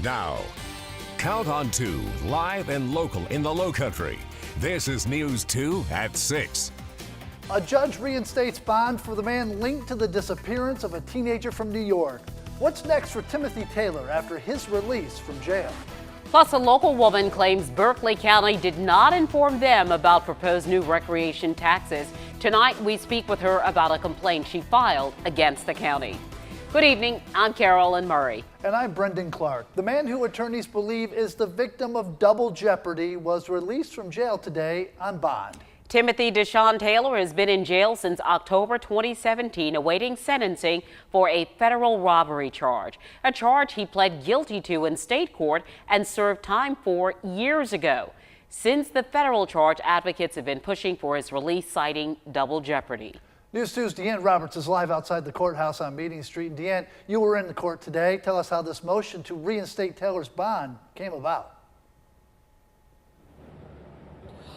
Now, Count on 2, live and local in the Lowcountry. This is News 2 at 6. A judge reinstates bond for the man linked to the disappearance of a teenager from New York. What's next for Timothy Taylor after his release from jail? Plus, a local woman claims Berkeley County did not inform them about proposed new recreation taxes. Tonight, we speak with her about a complaint she filed against the county. Good evening, I'm Carolyn Murray. And I'm Brendan Clark. The man who attorneys believe is the victim of double jeopardy was released from jail today on bond. Timothy Deshaun Taylor has been in jail since October 2017, awaiting sentencing for a federal robbery charge, a charge he pled guilty to in state court and served time for years ago. Since the federal charge, advocates have been pushing for his release, citing double jeopardy. News 2's Deanne Roberts is live outside the courthouse on Meeting Street. And Deanne, you were in the court today. Tell us how this motion to reinstate Taylor's bond came about.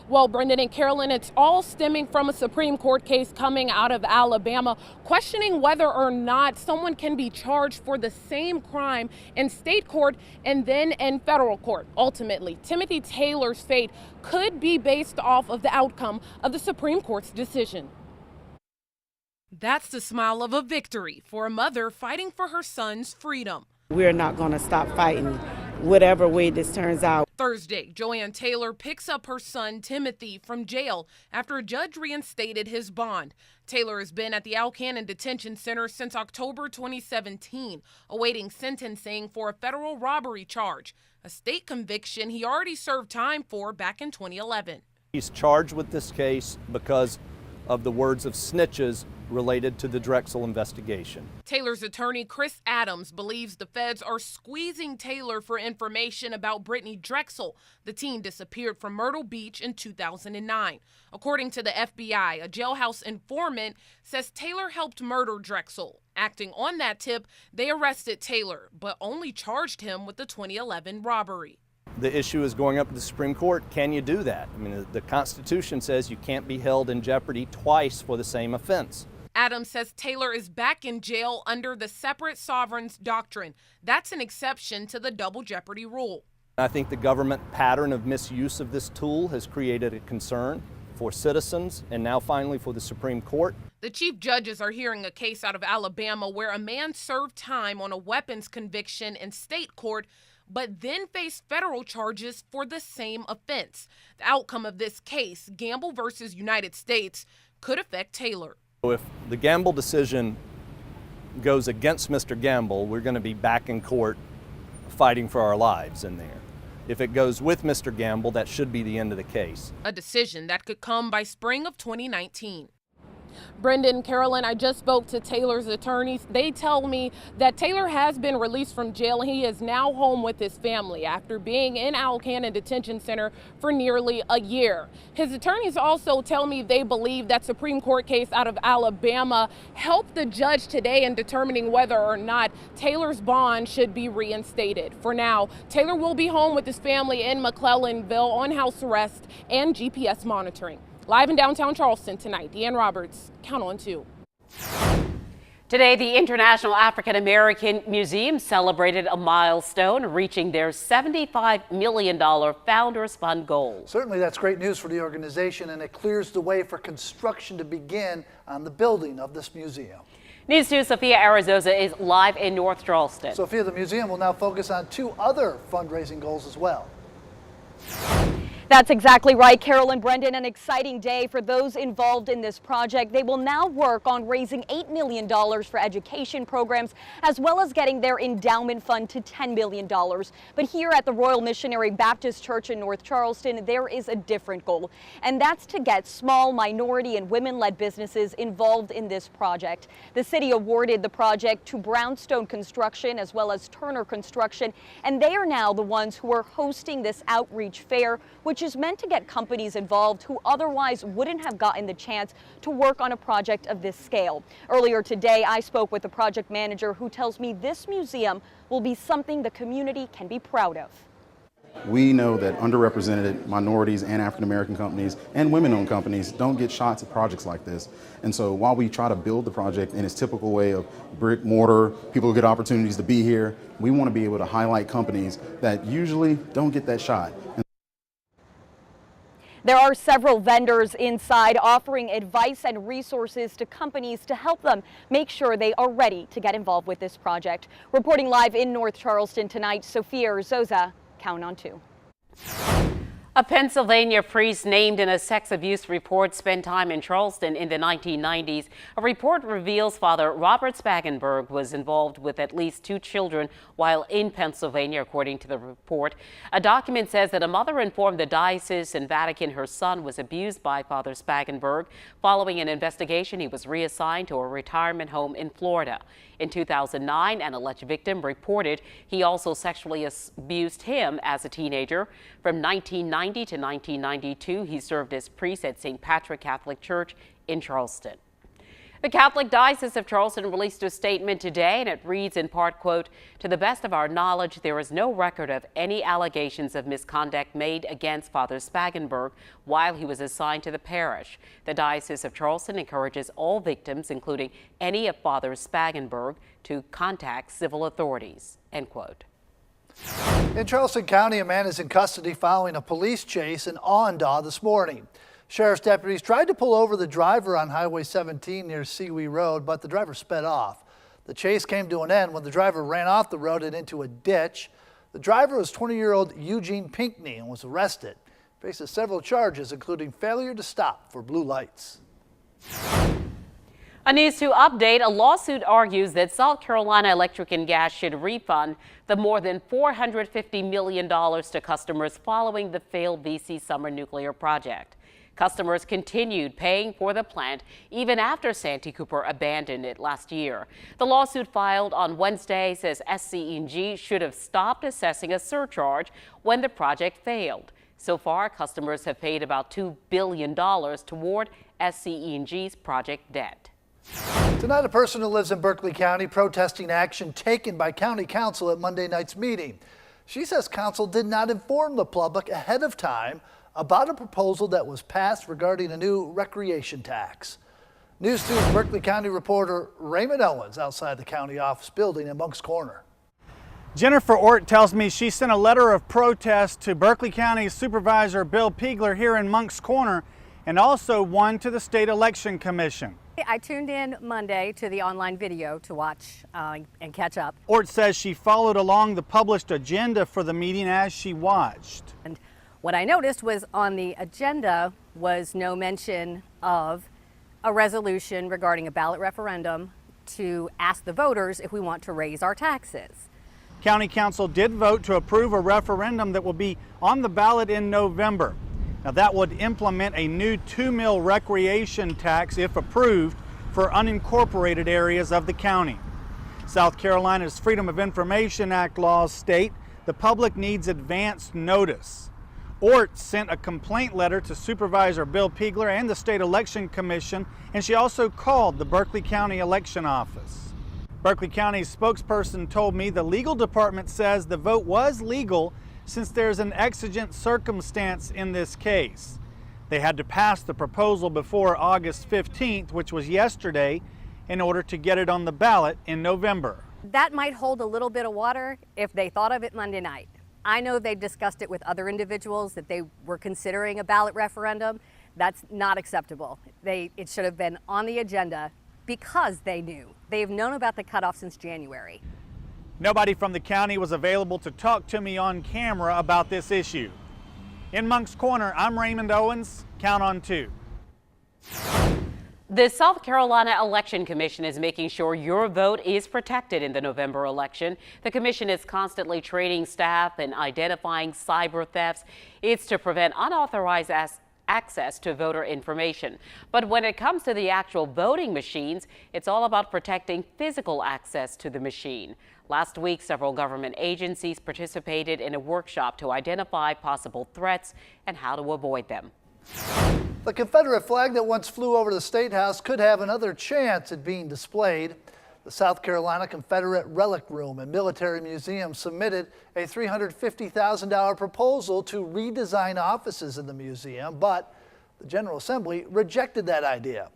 Well, Brendan and Carolyn, it's all stemming from a Supreme Court case coming out of Alabama, questioning whether or not someone can be charged for the same crime in state court and then in federal court. Ultimately, Timothy Taylor's fate could be based off of the outcome of the Supreme Court's decision. That's the smile of a victory for a mother fighting for her son's freedom. We're not going to stop fighting, whatever way this turns out. Thursday, Joanne Taylor picks up her son Timothy from jail after a judge reinstated his bond. Taylor has been at the Alcannon Detention Center since October 2017, awaiting sentencing for a federal robbery charge, a state conviction he already served time for back in 2011. He's charged with this case because of the words of snitches related to the Drexel investigation. Taylor's attorney, Chris Adams, believes the feds are squeezing Taylor for information about Brittany Drexel. The teen disappeared from Myrtle Beach in 2009. According to the FBI, a jailhouse informant says Taylor helped murder Drexel. Acting on that tip, they arrested Taylor, but only charged him with the 2011 robbery. The issue is going up to the Supreme Court. Can you do that? I mean, the Constitution says you can't be held in jeopardy twice for the same offense. Adams says Taylor is back in jail under the separate sovereigns doctrine. That's an exception to the double jeopardy rule. I think the government pattern of misuse of this tool has created a concern for citizens and now finally for the Supreme Court. The chief judges are hearing a case out of Alabama where a man served time on a weapons conviction in state court but then faced federal charges for the same offense. The outcome of this case, Gamble versus United States, could affect Taylor. If the Gamble decision goes against Mr. Gamble, we're going to be back in court fighting for our lives in there. If it goes with Mr. Gamble, that should be the end of the case. A decision that could come by spring of 2019. Brendan, Carolyn, I just spoke to Taylor's attorneys. They tell me that Taylor has been released from jail and he is now home with his family after being in Alcannon Detention Center for nearly a year. His attorneys also tell me they believe that Supreme Court case out of Alabama helped the judge today in determining whether or not Taylor's bond should be reinstated. For now, Taylor will be home with his family in McClellanville on house arrest and GPS monitoring. Live in downtown Charleston tonight, Deanne Roberts, Count on 2. Today, the International African American Museum celebrated a milestone, reaching their $75 million Founders Fund goal. Certainly that's great news for the organization, and it clears the way for construction to begin on the building of this museum. News 2's Sophia Arizosa is live in North Charleston. Sophia, the museum will now focus on 2 other fundraising goals as well. That's exactly right, Carolyn. Brendan, an exciting day for those involved in this project. They will now work on raising $8 million for education programs, as well as getting their endowment fund to $10 million. But here at the Royal Missionary Baptist Church in North Charleston, there is a different goal, and that's to get small minority and women-led businesses involved in this project. The city awarded the project to Brownstone Construction as well as Turner Construction, and they are now the ones who are hosting this outreach fair, which is meant to get companies involved who otherwise wouldn't have gotten the chance to work on a project of this scale. Earlier today, I spoke with the project manager who tells me this museum will be something the community can be proud of. We know that underrepresented minorities and African American companies and women-owned companies don't get shots at projects like this. And so while we try to build the project in its typical way of brick, mortar, people get opportunities to be here, we want to be able to highlight companies that usually don't get that shot. There are several vendors inside offering advice and resources to companies to help them make sure they are ready to get involved with this project. Reporting live in North Charleston tonight, Sophia Urzoza, Count on 2. A Pennsylvania priest named in a sex abuse report spent time in Charleston in the 1990s. A report reveals Father Robert Spagenberg was involved with at least 2 children while in Pennsylvania, according to the report. A document says that a mother informed the diocese and Vatican her son was abused by Father Spagenberg. Following an investigation, he was reassigned to a retirement home in Florida. In 2009, an alleged victim reported he also sexually abused him as a teenager. From 1990 to 1992, he served as priest at St. Patrick Catholic Church in Charleston. The Catholic Diocese of Charleston released a statement today, and it reads in part, quote, "To the best of our knowledge, there is no record of any allegations of misconduct made against Father Spagenberg while he was assigned to the parish. The Diocese of Charleston encourages all victims, including any of Father Spagenberg, to contact civil authorities," end quote. In Charleston County, a man is in custody following a police chase in Awendaw this morning. Sheriff's deputies tried to pull over the driver on Highway 17 near Seawee Road, but the driver sped off. The chase came to an end when the driver ran off the road and into a ditch. The driver was 20-year-old Eugene Pinkney and was arrested. Faces several charges, including failure to stop for blue lights. A News 2 update, a lawsuit argues that South Carolina Electric and Gas should refund the more than $450 million to customers following the failed VC Summer nuclear project. Customers continued paying for the plant even after Santee Cooper abandoned it last year. The lawsuit filed on Wednesday says SCE&G should have stopped assessing a surcharge when the project failed. So far, customers have paid about $2 billion toward SCE&G's project debt. Tonight, a person who lives in Berkeley County protesting action taken by County Council at Monday night's meeting. She says Council did not inform the public ahead of time about a proposal that was passed regarding a new recreation tax. News 2's Berkeley County reporter Raymond Owens outside the county office building in Monk's Corner. Jennifer Ort tells me she sent a letter of protest to Berkeley County Supervisor Bill Piegler here in Monk's Corner and also one to the State Election Commission. I tuned in Monday to the online video to watch and catch up. Ort says she followed along the published agenda for the meeting as she watched. And what I noticed was on the agenda was no mention of a resolution regarding a ballot referendum to ask the voters if we want to raise our taxes. County Council did vote to approve a referendum that will be on the ballot in November. Now that would implement a new 2 mil recreation tax if approved for unincorporated areas of the county. South Carolina's Freedom of Information Act laws state the public needs advance notice. Ort sent a complaint letter to Supervisor Bill Piegler and the State Election Commission, and she also called the Berkeley County Election Office. Berkeley County's spokesperson told me the legal department says the vote was legal since there's an exigent circumstance in this case. They had to pass the proposal before August 15th, which was yesterday, in order to get it on the ballot in November. That might hold a little bit of water if they thought of it Monday night. I know they've discussed it with other individuals that they were considering a ballot referendum. That's not acceptable. It should have been on the agenda because they knew. They've known about the cutoff since January. Nobody from the county was available to talk to me on camera about this issue. In Monk's Corner, I'm Raymond Owens. Count on 2. The South Carolina Election Commission is making sure your vote is protected in the November election. The commission is constantly training staff and identifying cyber thefts. It's to prevent unauthorized access to voter information. But when it comes to the actual voting machines, it's all about protecting physical access to the machine. Last week, several government agencies participated in a workshop to identify possible threats and how to avoid them. The Confederate flag that once flew over the State House could have another chance at being displayed. The South Carolina Confederate Relic Room and Military Museum submitted a $350,000 proposal to redesign offices in the museum, but the General Assembly rejected that idea.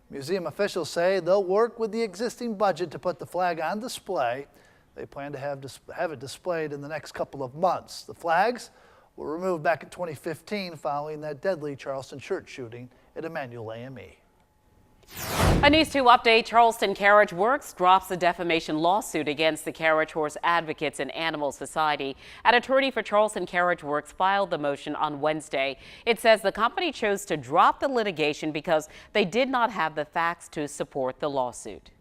Museum officials say they'll work with the existing budget to put the flag on display. They plan to have it displayed in the next couple of months. The flags were removed back in 2015 following that deadly Charleston church shooting at Emmanuel AME. A News 2 update, Charleston Carriage Works drops a defamation lawsuit against the Carriage Horse Advocates and Animal Society. An attorney for Charleston Carriage Works filed the motion on Wednesday. It says the company chose to drop the litigation because they did not have the facts to support the lawsuit.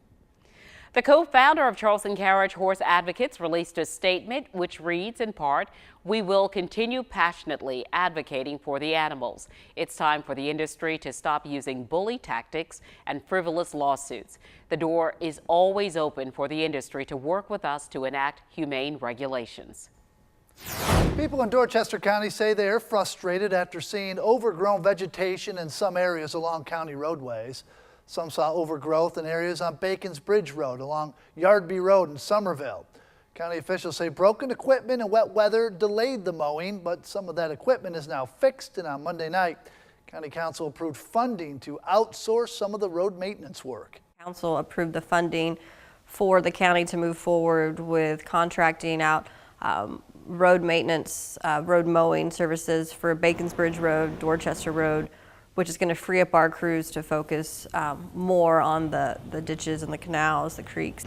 The co-founder of Charleston Carriage Horse Advocates released a statement which reads in part, "We will continue passionately advocating for the animals. It's time for the industry to stop using bully tactics and frivolous lawsuits. The door is always open for the industry to work with us to enact humane regulations." People in Dorchester County say they are frustrated after seeing overgrown vegetation in some areas along county roadways. Some saw overgrowth in areas on Bacon's Bridge Road, along Yardby Road in Somerville. County officials say broken equipment and wet weather delayed the mowing, but some of that equipment is now fixed, and on Monday night, County Council approved funding to outsource some of the road maintenance work. Council approved the funding for the county to move forward with contracting out road maintenance, road mowing services for Bacon's Bridge Road, Dorchester Road, which is going to free up our crews to focus more on the ditches and the canals, the creeks.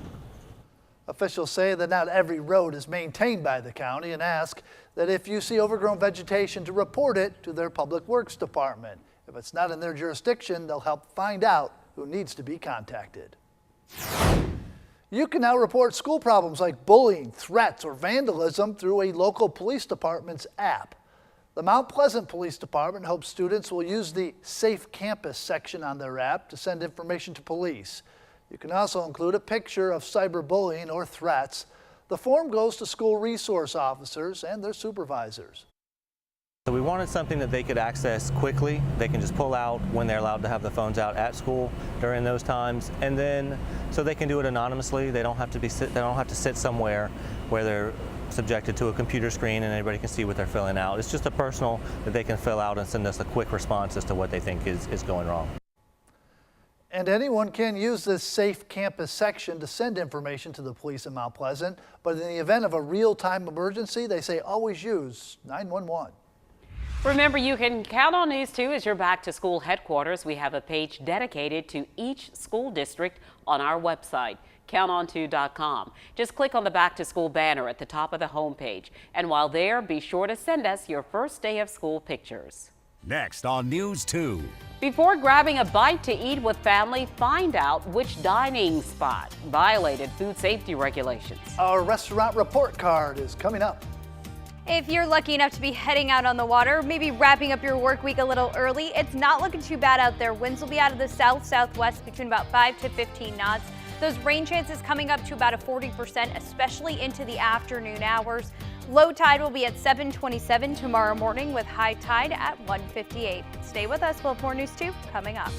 Officials say that not every road is maintained by the county and ask that if you see overgrown vegetation to report it to their Public Works Department. If it's not in their jurisdiction, they'll help find out who needs to be contacted. You can now report school problems like bullying, threats, or vandalism through a local police department's app. The Mount Pleasant Police Department hopes students will use the Safe Campus section on their app to send information to police. You can also include a picture of cyberbullying or threats. The form goes to school resource officers and their supervisors. So we wanted something that they could access quickly. They can just pull out when they're allowed to have the phones out at school during those times, and then so they can do it anonymously. They don't have to sit somewhere where they're subjected to a computer screen and anybody can see what they're filling out. It's just a personal that they can fill out and send us a quick response as to what they think is going wrong. And anyone can use this Safe Campus section to send information to the police in Mount Pleasant, but in the event of a real-time emergency, they say always use 911. Remember, you can count on News 2 as your back-to-school headquarters. We have a page dedicated to each school district on our website, counton2.com. Just click on the back-to-school banner at the top of the homepage. And while there, be sure to send us your first day of school pictures. Next on News 2. Before grabbing a bite to eat with family, find out which dining spot violated food safety regulations. Our restaurant report card is coming up. If you're lucky enough to be heading out on the water, maybe wrapping up your work week a little early, it's not looking too bad out there. Winds will be out of the south-southwest between about 5 to 15 knots. Those rain chances coming up to about a 40%, especially into the afternoon hours. Low tide will be at 7:27 tomorrow morning with high tide at 1:58. Stay with us. We'll have more News 2 coming up.